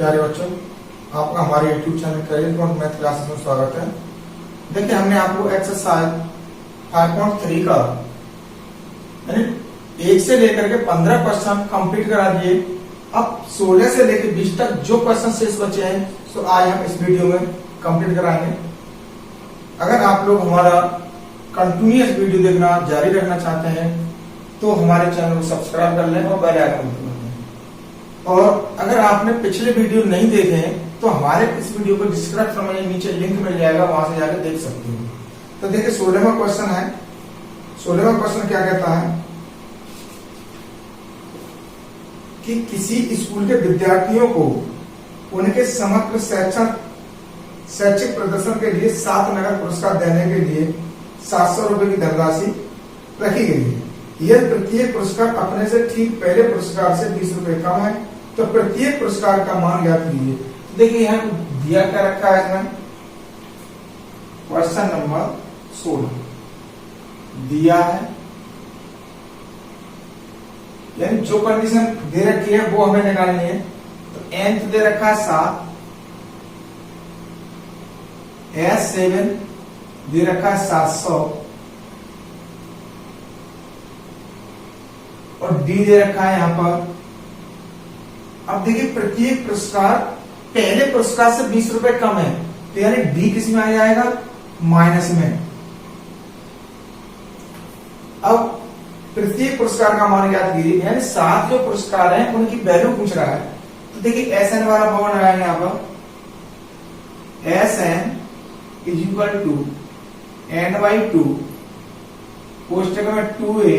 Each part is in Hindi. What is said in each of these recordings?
प्यारे बच्चों, आपका हमारे YouTube channel career point math classes में स्वागत है। देखिए, हमने आपको एक्सरसाइज 5.3 का यानी 1 से लेकर के 15 क्वेश्चन कंप्लीट करा दिए। अब 16 से लेकर 20 तक जो क्वेश्चन शेष बचे हैं तो आज हम इस वीडियो में कंप्लीट कराएंगे। अगर आप लोग हमारा कंटिन्यूअस वीडियो देखना जारी रखना चाहते हैं तो हमारे चैनल को सब्सक्राइब कर लें और बेल आइकन दबा दें। और अगर आपने पिछले वीडियो नहीं देखे हैं तो हमारे इस वीडियो को डिस्क्रिप्शन में नीचे लिंक मिल जाएगा, वहां से जाकर देख सकते हो। तो देखिए, 16वां क्वेश्चन है। 16वां क्वेश्चन क्या कहता है कि किसी स्कूल के विद्यार्थियों को उनके समग्र शैक्षिक प्रदर्शन के लिए 7 नगद पुरस्कार देने के लिए 700 रुपए की धनराशि रखी गई है। यह प्रत्येक पुरस्कार अपने से ठीक पहले पुरस्कार से 20 रुपए कम है, तो प्रत्येक पुरस्कार का मान ज्ञात कीजिए। तो देखिए, यहाँ दिया क्या रखा है इसमें, क्वेश्चन नंबर 16 दिया है, यानी जो कंडीशन दे रखी है वो हमें निकालनी है। तो nth दे रखा है 7, S7 दे रखा है 700 और D दे रखा है यहां पर। अब देखिए, प्रत्येक पुरस्कार पहले पुरस्कार से 20 रुपए कम है, तो यानी D किस में आ जाएगा, माइनस में। अब प्रत्येक पुरस्कार का मान ज्ञात कीजिए, यानी 7 जो पुरस्कार हैं उनकी वैल्यू पूछ रहा है। तो देखिए, SN वाला फॉर्मूला लगाएंगे यहां पर। SN is equal to N/2 कोष्टक में 2A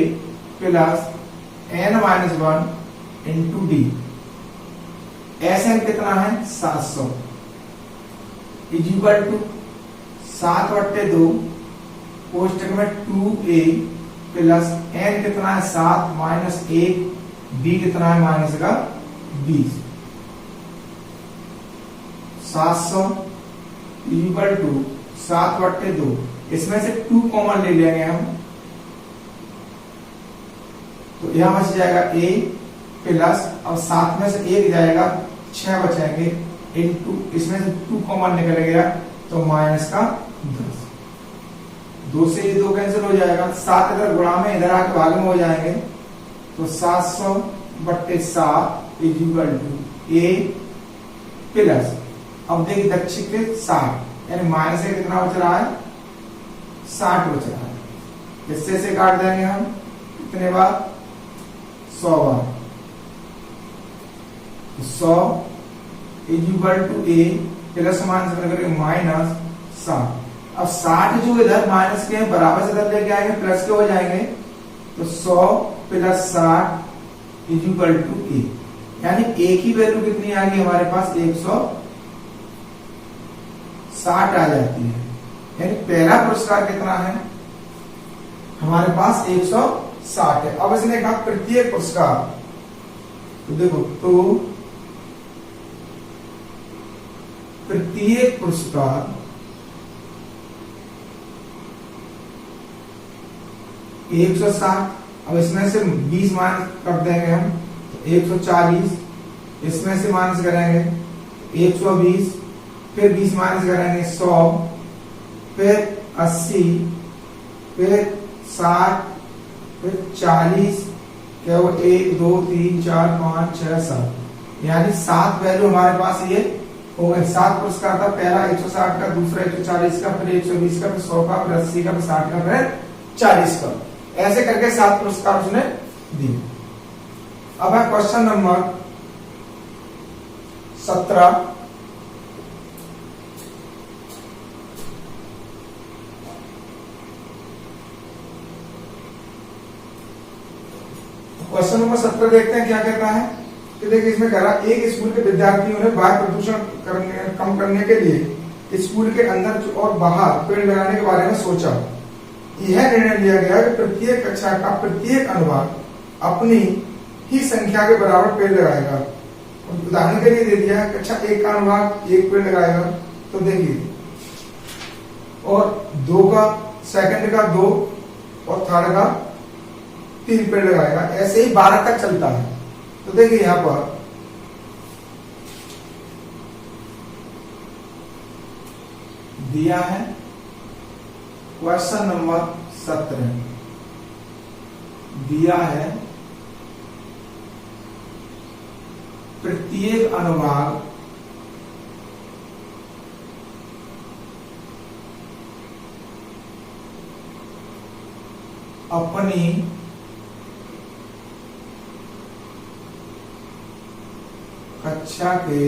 plus N-1 into D। SN कितना है, 700 इज इक्वल टू 7/2 कोष्टक में 2A प्लस N कितना है 7 माइनस 1, D कितना है माइनस का 20। 700 इज इक्वल टू 7/2, इसमें से 2 कॉमन ले लेंगे हम, तो यहां बच जाएगा A प्लस, अब 7 में से 1 जाएगा, 6 बचेंगे, इनटू इसमें से 2 कॉमन निकल गया तो माइनस का 10। 2 से ये 2 कैंसिल हो जाएगा, 7 अगर गुणा में इधर आके भाग में हो जाएंगे तो 700/7 is equal to A plus, अब देखिए दक्षिण के 60, यानी माइनस से कितना बच रहा है, 60 बच रहा है। इससे से काट देंगे हम कितने बार, 100 बार। 100 is equal to A plus minus करके माइनस 60। अब 60 जो इधर माइनस के बराबर से इधर लेके आएंगे, प्लस के हो जाएंगे, तो 100 plus 60 is equal to A, यानी A की वैल्यू कितनी आ गई हमारे पास, 160 आ जाती है। यानी पहला पुरस्कार कितना है हमारे पास, 160 है। अब इसने कहा प्रत्येक पुरस्कार, तो देखो, तो प्रत्येक पुरस्कार 160, अब इसमें से 20 माइनस कर देंगे हम, तो 140, इसमें से माइनस करेंगे 120, फिर 20 माइनस करेंगे 100, फिर 80, फिर 60, फिर 40, क्या वो 1 2 3 4 5 6 7, यानी 7 वैल्यू हमारे पास ये हो गए। 7 पुरस्कार था, पहला 160 का, दूसरा 140 का, फिर 120 का, फिर 100 का, फिर 80 का, फिर 60 का, फिर 40 का, ऐसे करके 7 पुरस्कार उसने दिए। अब है क्वेश्चन नंबर 17। क्वेश्चन नंबर 17 देखते हैं क्या कहता है। कि देखिए, इसमें कह रहा, एक स्कूल के विद्यार्थियों ने वायु प्रदूषण कम करने के लिए स्कूल के अंदर और बाहर पेड़ लगाने के बारे में सोचा। यह निर्णय लिया गया कि प्रत्येक कक्षा का प्रत्येक अनुभाग अपनी ही संख्या के बराबर पेड़ लगाएगा। उदाहरण के लिए दे दिया है, कक्षा 1 का अनुभाग 1 पेड़ लगाएगा, तो देखिए, और 2 का, सेकंड का 2 और थर्ड का 3 पेड़ लगाएगा। ऐसे ही 12 तक चलता है। तो देखिए, यहाँ पर दिया है क्वेश्चन नंबर 17 दिया है प्रत्येक अनुभाग अपनी कक्षा के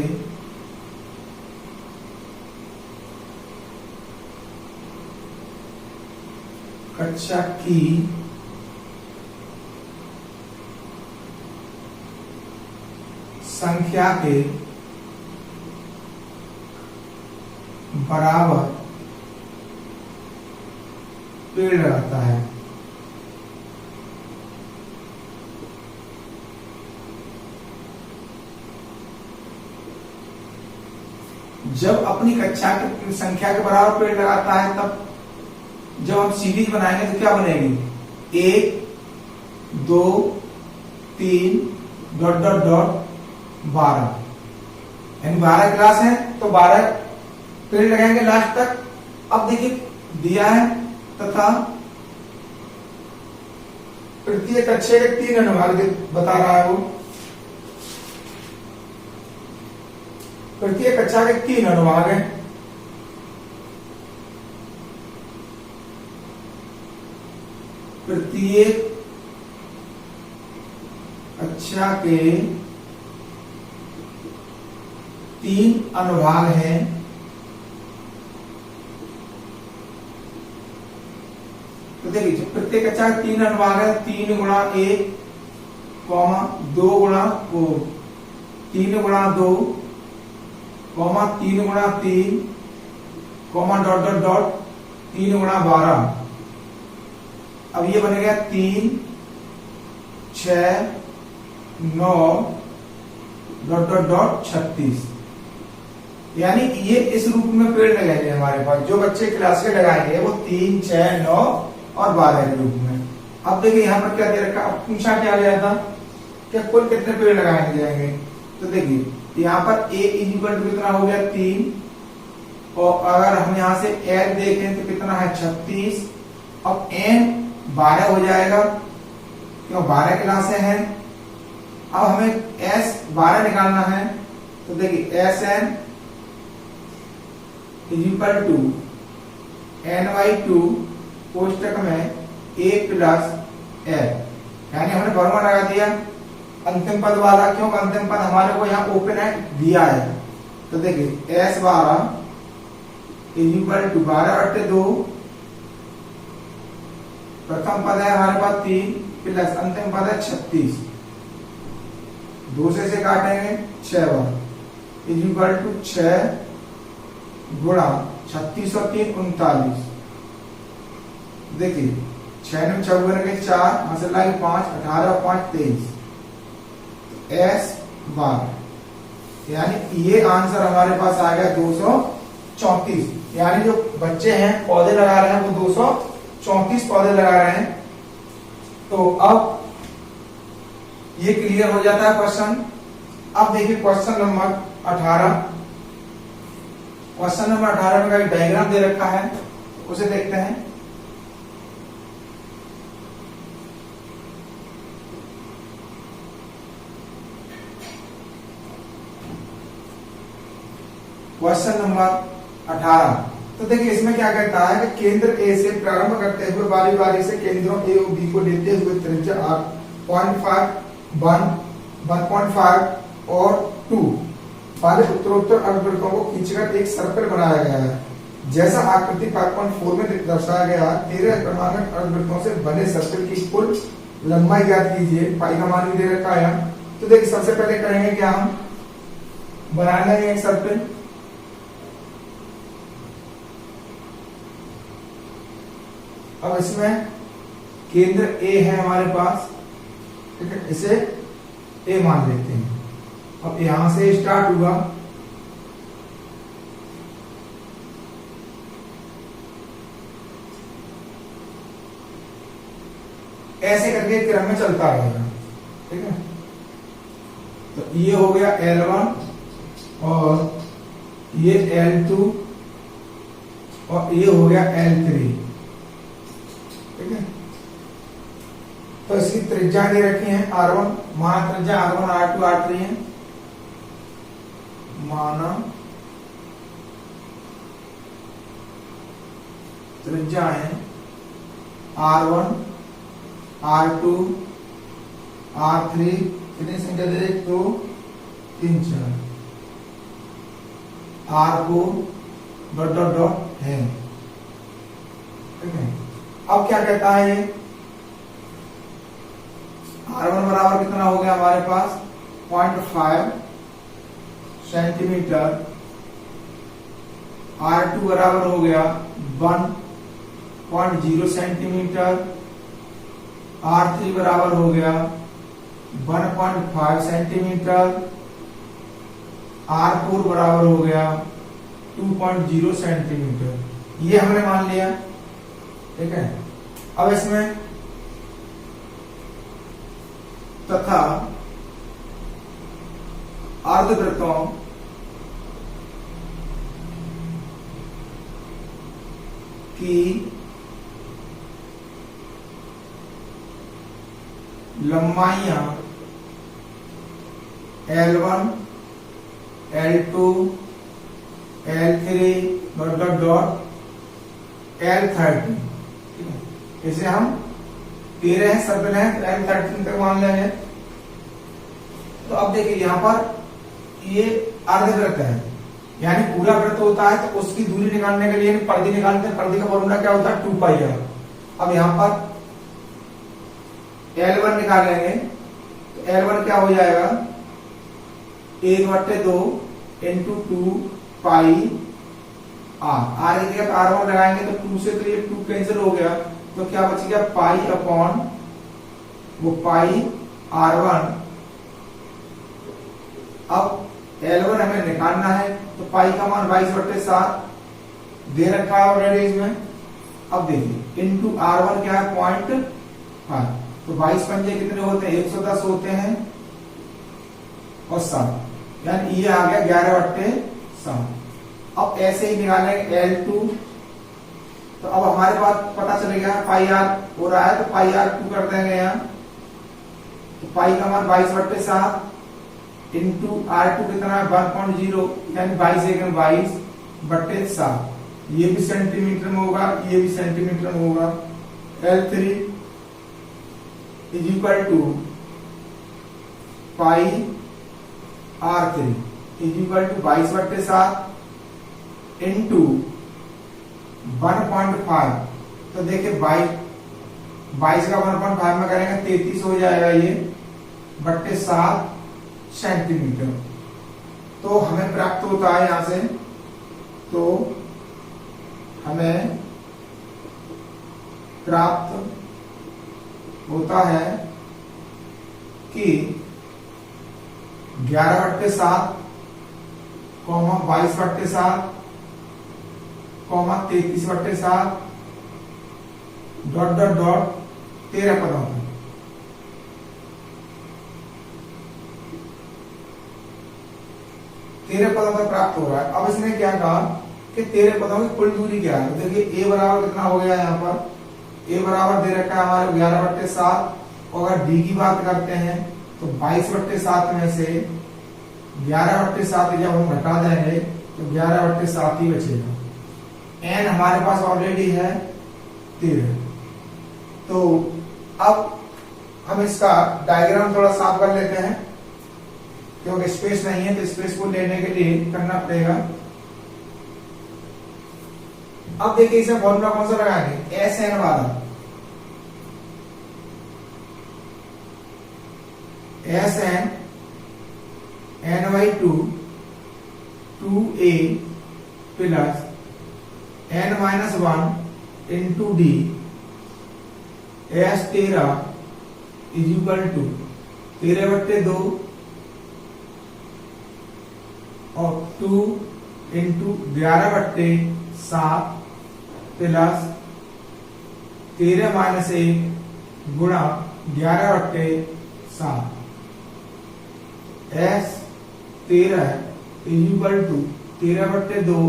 कक्षा की संख्या के बराबर पेड़ लगाता है। जब अपनी कक्षा की संख्या के बराबर पेड़ लगाता है तब जब हम सीरीज बनाएंगे तो क्या बनेगी, 1 2 3 डॉट डॉट डॉट 12, यानी 12 क्लास है तो 12 पेड़ लगाएंगे लास्ट तक। अब देखिए दिया है तथा प्रत्येक कक्षा के 3 अनुभाग बता रहा है वो, प्रत्येक कक्षा के 3 अनुभाग है। प्रत्येक कक्षा के 3 अनुभाग हैं। तो देखिए प्रत्येक कक्षा के 3 अनुभाग है, 3 गुणा 1 कॉमा 2 गुणा 3 गुणा 2 कॉमा 3 गुणा 3 कॉमा डॉट डॉट डॉट 3 गुणा 12। अब ये बन गया 3 6 9 डॉट डॉट डॉट 36, यानी ये इस रूप में पेड़ लगाएंगे हमारे पास। जो बच्चे क्लास के लगाएंगे वो 3 6 9 और 12 के रूप में। अब देखिए यहाँ पर क्या दे रखा, अब पूछा क्या गया था कि कुल कितने पेड़ लगाए जाएंगे। तो देखिए यहाँ पर a इक्वल टू कितना हो गया 3, और अगर हम यहाँ से l देखें तो कितना है 36। अब n 12 हो जाएगा क्यों 12 क्लासें हैं। अब हमें s 12 निकालना है तो देखिए Sn इक्वल टू n/2 कोष्टक में a प्लस l, यानी हमने फॉर्मूला लगा दिया अंतिम पद वाला, क्योंकि अंतिम पद हमारे को यहाँ ओपन है दिया है। तो देखिए S12 इक्वल टू 12/2, प्रथम पद है हमारे पास 3 प्लस अंतिम पद है 36, दूसरे से काटेंगे 6 बार इक्वल टू 6 गुणा 36 और 3 39। देखिए 6 9 54 के 4 हासिल 5 18 और 5 23 S12, यानी ये आंसर हमारे पास आ गया 234। यानी जो बच्चे हैं पौधे लगा रहे हैं वो 234 पौधे लगा रहे हैं। तो अब ये क्लियर हो जाता है क्वेश्चन। अब देखिए क्वेश्चन नंबर 18। क्वेश्चन नंबर 18 में का डायग्राम दे रखा है, उसे देखते हैं। Question number 18। तो देखिए इसमें क्या कहता है कि केंद्र ए से प्रारंभ करते हुए बारी बारी से केंद्रों ए और बी को लेते हुए त्रिज्या 0.5 1 1.5 और 2 वाले उत्तरोत्तर अर्धवृत्तों को खींचकर एक सर्कल बनाया गया है। जैसा आकृति 5.4 में दर्शाया गया, 13 क्रमांकन अर्धवृत्तों से बने सर्कल की कुल लंबाई ज्ञात कीजिए। पाई का मान भी दे रखा है। तो देखिए सबसे पहले करेंगे क्या, हम बना लेंगे एक सर्कल। अब इसमें केंद्र ए है हमारे पास, ठीक है, इसे ए मान लेते हैं। अब यहां से स्टार्ट हुआ, ऐसे करके क्रम में चलता रहेगा, ठीक है। तो ये हो गया L1 और ये L2 और ये हो गया L3, ठीक है। तो इसकी त्रिज्या दे रखी है R1, माना त्रिज्या R1 R2 R3 है, माना त्रिज्या है R1 R2 R3, कितनी संख्या दे रहे, 2 3 4, R4 डॉट डॉट डॉट है, ठीक है। अब क्या कहता है ये, R1 बराबर कितना हो गया हमारे पास 0.5 सेंटीमीटर, R2 बराबर हो गया 1.0 सेंटीमीटर, R3 बराबर हो गया 1.5 सेंटीमीटर, R4 बराबर हो गया 2.0 सेंटीमीटर, ये हमने मान लिया, ठीक है। अब इसमें तथा अर्धवृत्तों की लंबाइयां L1 L2 L3 dot dot dot L13, इसे हम 13 है, सर्कल है, L13 तक मान लेंगे। तो अब देखिए यहां पर ये अर्धवृत्त है, यानी पूरा वृत्त होता है तो उसकी दूरी निकालने के लिए परिधि निकालते हैं, परिधि का फॉर्मूला क्या होता है 2πr। अब यहां पर L1 निकालेंगे तो L1 क्या हो जाएगा 1/2 इंटू 2πr, r की जगह R1 लगाएंगे तो 2 से तो ये 2 कैंसिल हो गया, तो क्या बच गया पाई अपॉन वो पाई R1। अब L1 हमें निकालना है तो पाई का मान 22/7 दे रखा है ऑलरेडी इसमें। अब देखिए इंटू R1 क्या है 0.5, तो 22 पंजे कितने होते हैं 110 होते हैं और 7, यानी ये आ गया 11/7। अब ऐसे ही निकालेंगे L2, तो अब हमारे पास पता चलेगा पाई आर हो रहा है तो पाई आर 2 कर देंगे यहाँ, तो पाई का मान 22/7 इंटू R2 कितना है 1.0, यानी 22/7, ये भी सेंटीमीटर में होगा, ये भी सेंटीमीटर में होगा। L3 is equal to pi R3 is equal to 22/7 into 1.5, तो देखिए 22 का 1.5 में करेंगे 33 हो जाएगा ये बट्टे 7 सेंटीमीटर। तो हमें प्राप्त होता है यहां से, तो हमें प्राप्त होता है कि 11/7 22/7 33/7 डॉट डॉट डॉट 13 पदों में, प्राप्त हो रहा है। अब इसने क्या कहा कि 13 पदों की कुल दूरी क्या है, तो देखिए a बराबर कितना हो गया यहाँ पर, a बराबर दे रखा है हमारे 11/7, और अगर d की बात करते हैं तो 22/7 में से 11/7 जब हम घटा देंगे तो 11/7 ही बचेगा। n हमारे पास ऑलरेडी है 13। तो अब हम इसका डायग्राम थोड़ा साफ कर लेते हैं, क्योंकि स्पेस नहीं है तो स्पेस को लेने के लिए करना पड़ेगा। अब देखिए इसे फॉर्मूला कौन सा लगाएंगे, Sn वाला, Sn n/2 2a plus n-1 into d S13 is equal to 13/2 और 2 इंटू 11/7 प्लस 13-1 गुणा 11/7 S13 इज इक्वल टू 13/2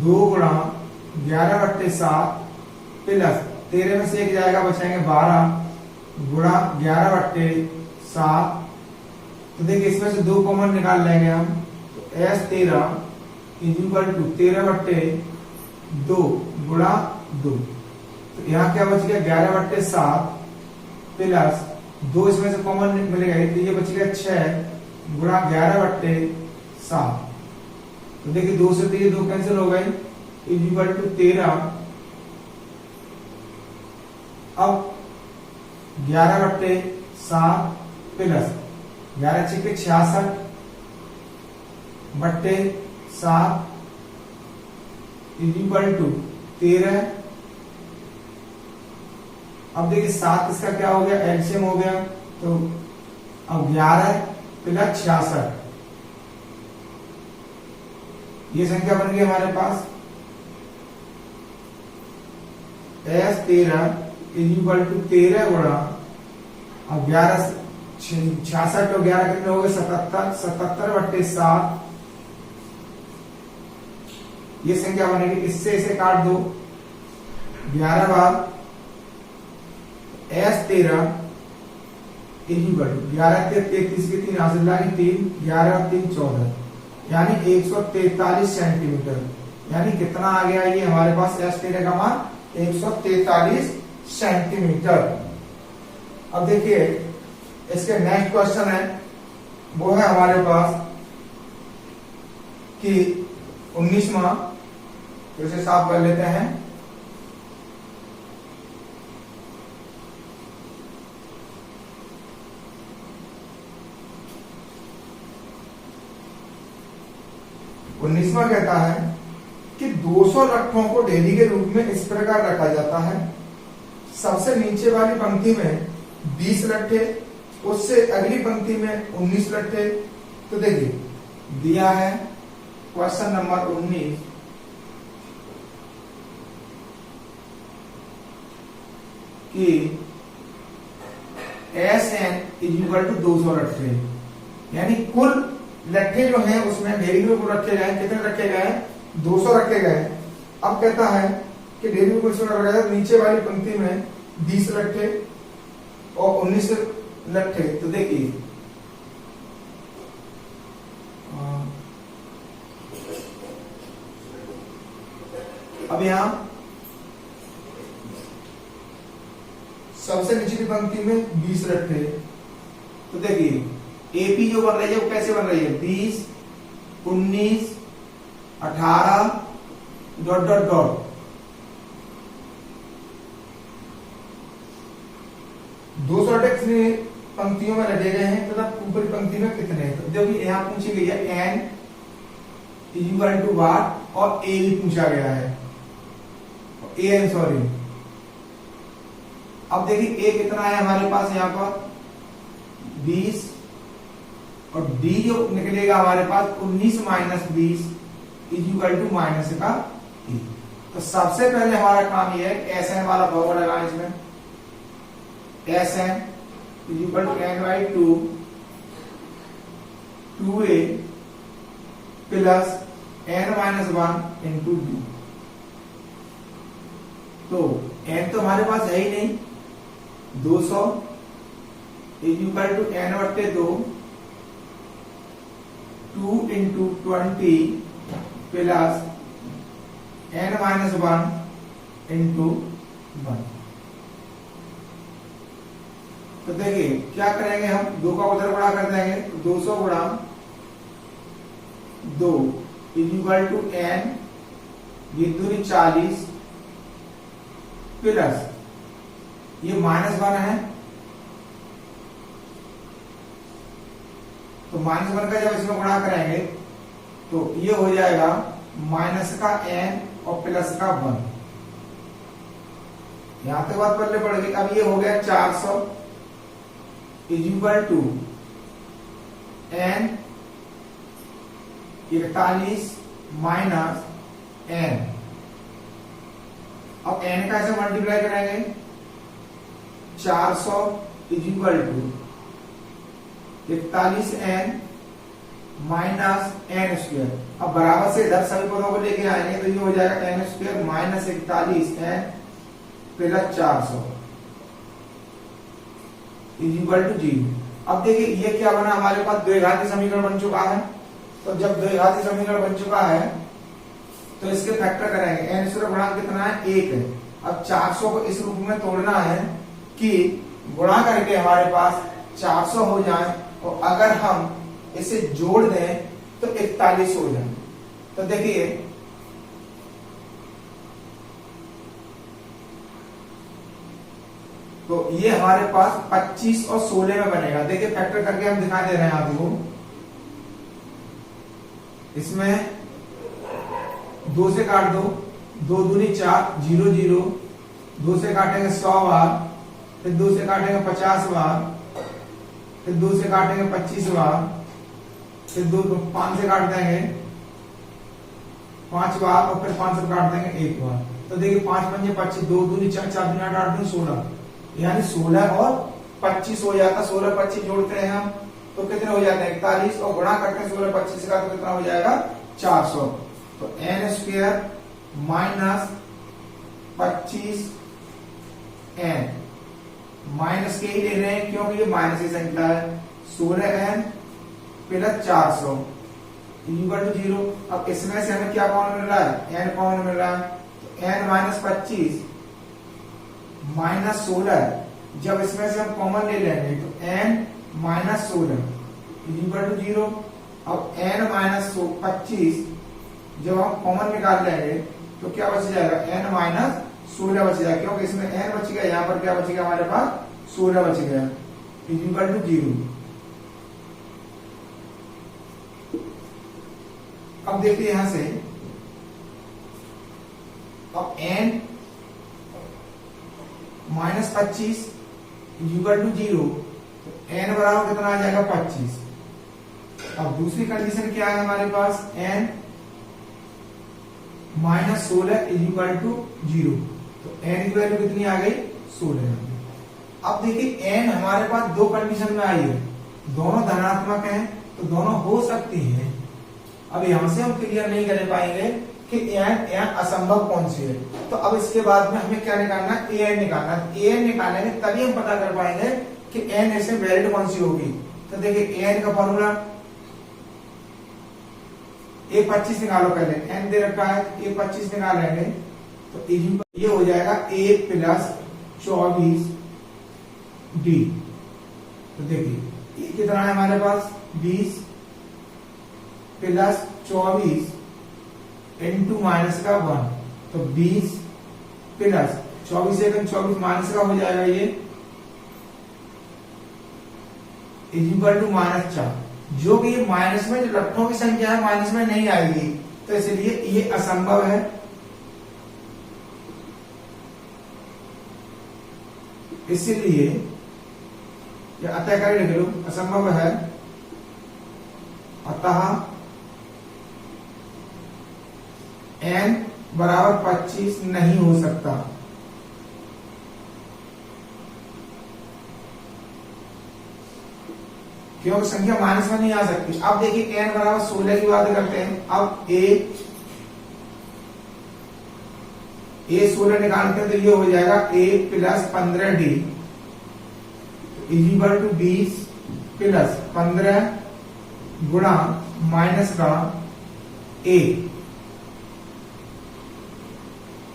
2 गुणा 11/7 प्लस 13 में से 1 जाएगा, बचाएंगे 12 गुणा 11/7। तो देखिए इसमें से 2 कॉमन निकाल लेंगे हम, तो S13 इक्वल टू 13/2 गुणा 2। तो यहाँ क्या बच गया 11/7 प्लस 2 इसमें से कॉमन मिलेगा, तो ये बच गया 6 गुणा 11/7। तो देखिए 2 से 2 कैंसिल हो गए, इक्वल टू 13। अब 11/7 प्लस 11 छक्के 66/7 इक्वल टू 13। अब देखिए 7 इसका क्या हो गया, एलसीएम हो गया, तो अब 11 प्लस 66, ये संख्या बन गई हमारे पास S13 इक्वल टू 13 गुणा, अब 11 66 और 11 कितने हो गए 77, 77/7 ये संख्या बनेगी। इससे इसे काट दो, 11 बार S13 इक्वल टू 11 के 33 के 3 हासिल लागे 3, 11 और 3 14, यानी 143 सेंटीमीटर। यानी कितना आ गया ये हमारे पास S13 का मान 143 सेंटीमीटर। अब देखिए इसके नेक्स्ट क्वेश्चन है, वो है हमारे पास कि 19वां, तो इसे साफ कर लेते हैं। उन्नीसवां कहता है कि 200 लट्ठों को ढेरी के रूप में इस प्रकार रखा जाता है, सबसे नीचे वाली पंक्ति में 20 लट्ठे, उससे अगली पंक्ति में 19 लट्ठे। तो देखिए दिया है क्वेश्चन नंबर 19 कि SN इक्वल टू 200 लट्ठे, यानी कुल लट्ठे जो हैं उसमें ढेरी के ऊपर रखे गए, कितने रखे गए 200 रखे गए। अब कहता है कि ढेरी के ऊपर रखा गया, नीचे वाली पंक्ति में 20 लट्ठे और 19 लट्ठे। तो देखिए अब यहां सबसे निचली पंक्ति में 20 लट्ठे। तो देखिए एपी जो बन रही है वो कैसे बन रही है, 20 19 18 डॉट डॉट डॉट। दो सौ पंक्तियों में रखे गए हैं तथा ऊपरी पंक्ति में कितने हैं। तो देखिए यहां पूछी गई है एन इक्वल टू वाट और ए भी पूछा गया है, एन सॉरी। अब देखिए ए कितना है हमारे पास यहाँ पर 20 और डी जो निकलेगा हमारे पास 19 माइनस 20 इक्वल टू माइनस का ए। तो सबसे पहले हमारा काम यह है एस एन वाला फॉर्मूला लगाएं इसमें, s n equal to n by 2a plus n minus 1 into d. तो n तो हमारे पास है ही नहीं, 200 इक्वल टू n बट्टे 2 2 into 20 plus n minus 1 into 1। तो देखिए क्या करेंगे हम, 2 का उधर गुणा कर देंगे, 200 गुणा 2 इक्वल टू n, ये दूरी 40 प्लस ये माइनस 1 है, तो माइनस 1 का जब इसमें गुणा करेंगे तो ये हो जाएगा माइनस का n और प्लस का 1। यहां तक बात पहले पड़ गई। अब ये हो गया 400 equal to n 41 minus n। अब n का ऐसे मल्टीप्लाई करेंगे, 400 equal to 41n minus n square. अब बराबर से इधर सभी पदों को लेके आएंगे तो ये हो जाएगा n square minus 41 n plus 400 equal to 0। अब देखिए ये क्या बना, हमारे पास द्विघाती समीकरण बन चुका है। तो जब द्विघाती समीकरण बन चुका है तो इसके फैक्टर करेंगे। एन स्क्वायर गुणांक कितना है, 1 है। अब 400 को इस रूप में तोड़ना है कि गुणा करके हमारे पास 400 हो जाए और अगर हम इसे जोड़ दें तो 41 हो जाए। तो देखिए तो ये हमारे पास 25 और 16 में बनेगा। देखिए फैक्टर करके हम दिखा दे रहे हैं आपको। इसमें 2 से काट दो, 2 दूनी 4, 0 0, 2 से काटेंगे 100 बार, फिर 2 से काटेंगे 50 बार, फिर 2 से काटेंगे 25 बार, फिर 5 से काट देंगे 5 बार और फिर 5 से काट देंगे 1 बार। तो देखिए 5 पंजे 25, 2 दूनी 4, 4 दूनी 8, 8 दूनी 16, यानी 16 और 25 हो जाता। 16 25 जोड़ते हैं हम तो कितने हो जाते हैं 41 और गुणा करते हैं 16 25 का तो कितना हो जाएगा 400। तो n square minus 25 n minus के ही ले रहे हैं क्योंकि ये माइनस की संख्या है। 16 एन प्लस 400 इक्वल टू 0। अब इसमें से हमें क्या कॉमन मिल रहा है, एन कॉमन मिल रहा है। तो एन माइनस 25 माइनस 16, जब इसमें से हम कॉमन ले लेंगे तो एन माइनस 16 इक्वल टू 0। अब एन माइनस 25 जब हम कॉमन निकाल लेंगे तो क्या बच जाएगा, एन माइनस 16 बच जाएगा क्योंकि इसमें एन बच गया, यहाँ पर क्या बच गया हमारे पास 16 बच गया इक्वल टू 0। अब देखिए यहां से, अब n minus 25 equal to 0, n बराबर कितना आ जाएगा 25। अब दूसरी कंडीशन क्या है हमारे पास, एन माइनस 16 इक्वल टू 0। तो एन की वैल्यू कितनी आ गई 16। अब देखिए एन हमारे पास दो कंडीशन में आई है, दोनों धनात्मक हैं तो दोनों हो सकती हैं। अब यहां से हम क्लियर नहीं कर पाएंगे कि एन असंभव कौन सी है। तो अब इसके बाद में हमें क्या निकालना है, एन निकालना है। एन निकालेंगे तभी हम पता कर पाएंगे कि एन ऐसे वैलिड कौन सी होगी। तो देखिए एन का फॉर्मूला A25 निकालो, पहले एन दे रखा है A25 निकालेंगे तो ये हो जाएगा A प्लस 24 D। तो देखिए ये कितना है हमारे पास 20 प्लस 24 इंटू माइनस का 1, तो 20 प्लस 24 से 24 माइनस का हो जाएगा ये इक्वल टू -4, जो कि ये माइनस में जो लट्ठों की संख्या है माइनस में नहीं आएगी, तो इसलिए ये असंभव है। इसलिए अतः कर लिख लो, असंभव है, अतः n बराबर 25 नहीं हो सकता। क्योंकि संख्या माइनस में नहीं आ सकती। अब देखिए n बराबर 16 की बात करते हैं। अब a 16 निकालते हैं तो ये हो जाएगा a plus 15d equal to 20 plus 15 गुणा माइनस का a।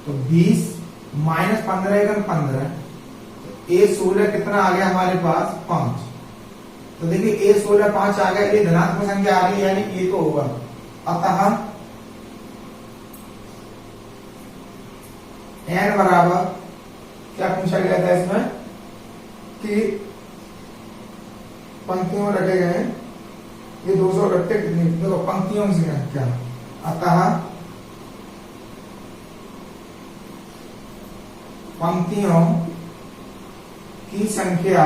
तो 20 माइनस 15 15, a 16 कितना आ गया हमारे पास 5। तो देखिए a 16 5 आ गया, ये धनात्मक संख्या आ गई, यानी ये तो होगा। अतः n बराबर क्या पूछा गया था इसमें कि पंक्तियों में रखे गए ये 200 रखते कितनी, देखो पंक्तियों में से क्या। अतः पंक्तियों की संख्या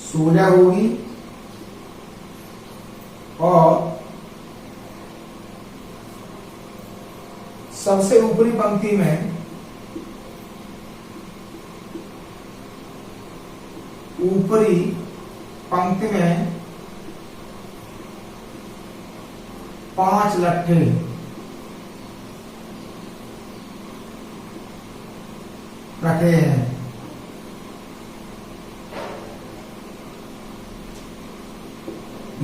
16 होगी और सबसे ऊपरी पंक्ति में 5 लट्ठे रखे हैं।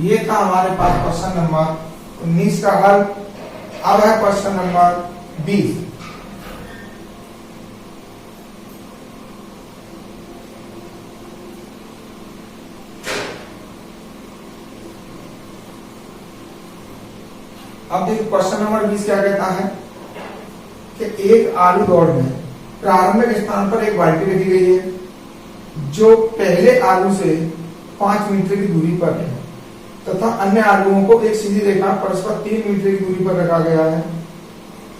ये था हमारे पास क्वेश्चन नंबर 19 का हल। अब है क्वेश्चन नंबर 20। अब देखिए क्वेश्चन नंबर 20 क्या कहता है कि एक आलू दौड़ में प्रारंभिक स्थान पर एक बाल्टी रखी गई है जो पहले आलू से 5 मीटर की दूरी पर है तथा अन्य आलुओं को एक सीधी रेखा परस्पर 3 मीटर की दूरी पर रखा गया है।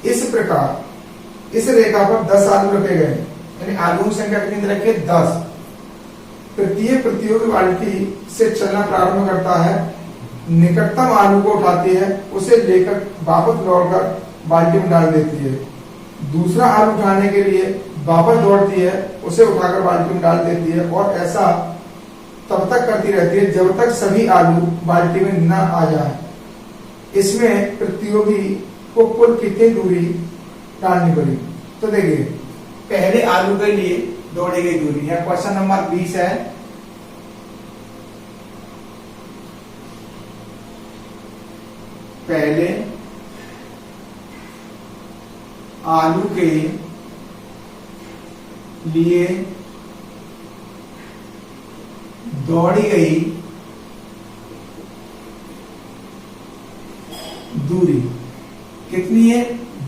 इस प्रकार इस रेखा पर 10 आलू रखे गए, यानी आलुओं की संख्या कितनी रखी है? 10। प्रत्येक प्रतियोगी बाल्टी से चलना प्रारंभ करता है, निकटतम आलू को उठाती है, उसे लेकर वापस दौड़कर बाल्टी में डाल देती है। दूसरा आलू उठाने के लिए वापस दौड़ती है, उसे उठाकर बाल्टी में डाल देती है और ऐसा तब तक करती रहती है जब तक सभी आलू बाल्टी में न आ जाए। इसमें प्रतियोगी को कुल कितनी दूरी डालनी पड़ी? तो देखिए पहले आलू के लिए दौड़ी गई दूरी है, क्वेश्चन नंबर 20 है। पहले आलू के लिए दौड़ी गई दूरी कितनी है?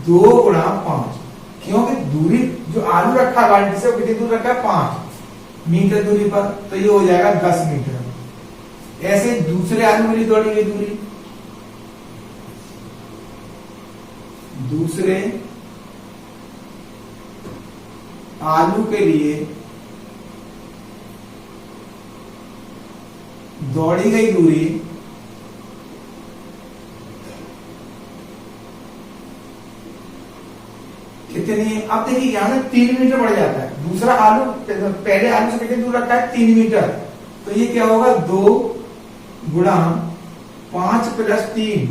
2 गुणा 5, क्योंकि दूरी जो आलू रखा बाल्टी से वो कितनी दूर रखा है? 5 मीटर दूरी पर, तो ये हो जाएगा 10 मीटर। ऐसे दूसरे आलू के लिए दौड़ी गई दूरी, दूसरे आलू के लिए दौड़ी गई दूरी कितनी है? अब देखिए यहां से 3 मीटर बढ़ जाता है। दूसरा आलू पहले आलू से कितनी दूर रखा है? 3 मीटर। तो ये क्या होगा? 2 गुणा 5 प्लस 3,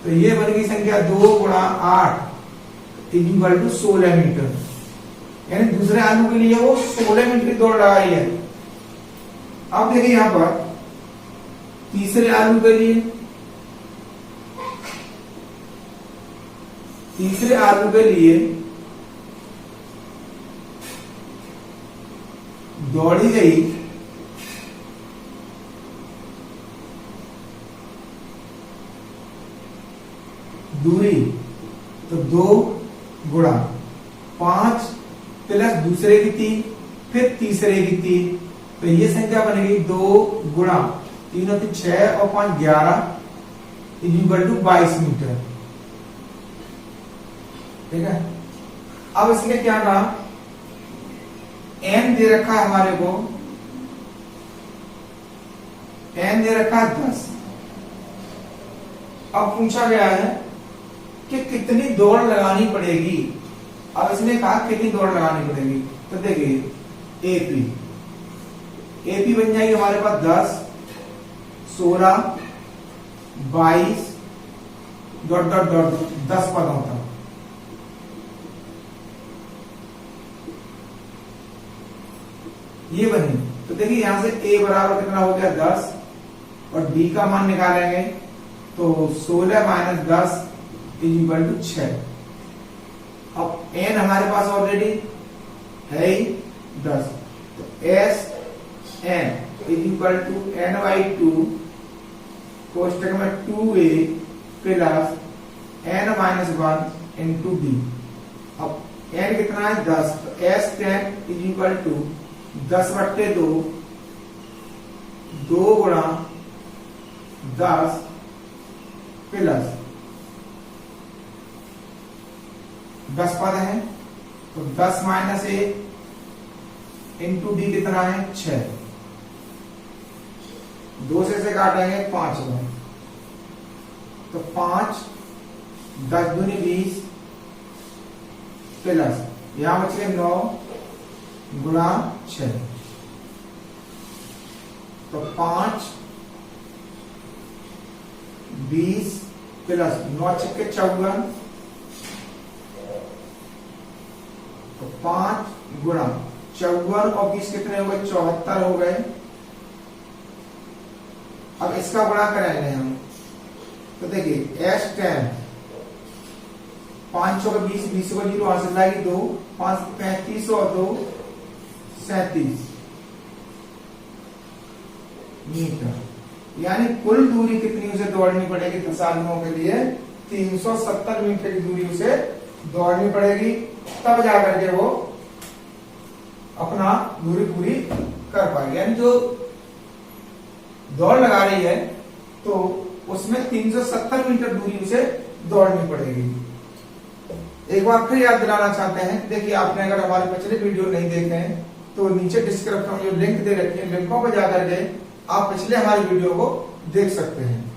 तो ये बन गई संख्या 2 गुणा 8 इक्वल टू 16 मीटर। यानी दूसरे आलू के लिए वो 16 मीटर की दौड़ रहा है। अब देखिए यहां पर तीसरे आलू के लिए, तीसरे आलू के लिए दौड़ी गई दूरी, तो 2 गुणा 5 प्लस दूसरे की 3 फिर तीसरे की 3, तो ये संख्या बनेगी 2 गुणा 3 और 3 6 और 5 11 इक्वल टू 22 मीटर। ठीक है। अब इसने क्या कहा? n दे रखा है हमारे को, n दे रखा है 10। अब पूछा गया है कि कितनी दौड़ लगानी पड़ेगी। अब इसने कहा कितनी दौड़ लगानी पड़ेगी, तो देखिए एपी बन जाएगी हमारे पास 10, 16, 22 डॉट डॉट डॉट 10 पदों तक। ये बनी, तो देखिए यहां से a बराबर कितना हो गया? 10, और d का मान निकालेंगे तो 16 माइनस 10 इक्वल टू 6। अब n हमारे पास ऑलरेडी है ही 10, तो s n equal to n/2 कोष्टक में 2a plus n minus 1 into d. अब n कितना है? 10, तो s 10 इक्वल टू 10/2, 2 गुणा 10 प्लस 10 पद है, तो 10 माइनस 1 इंटू डी कितना है? 6। 2 से काटेंगे 5 में, तो 5 10 दूनी 20 प्लस यहां बच गए 9 गुणा 6, तो 5 20 प्लस 9 छक्के 54, तो 5 गुणा 54 और 20 कितने हो गए? 74 हो गए। अब इसका गुणा कराएंगे हम, तो देखिए S10 5 का 20, 20 को 0 हासिल लाएगी 2, 5 35 और 2 37 मीटर। यानी कुल दूरी कितनी उसे दौड़नी पड़ेगी 10 आदमियों के लिए? 370 मीटर की दूरी उसे दौड़नी पड़ेगी, तब जाकर के वो अपना दूरी पूरी कर पाएगी। यानी जो दौड़ लगा रही है तो उसमें 370 मीटर दूरी उसे दौड़नी पड़ेगी। एक बार फिर याद दिलाना चाहते हैं, देखिए आपने अगर हमारे पिछले वीडियो नहीं देखे हैं तो नीचे डिस्क्रिप्शन में जो लिंक दे रखी है, लिंकों पर जाकर के आप पिछले हमारी वीडियो को देख सकते हैं।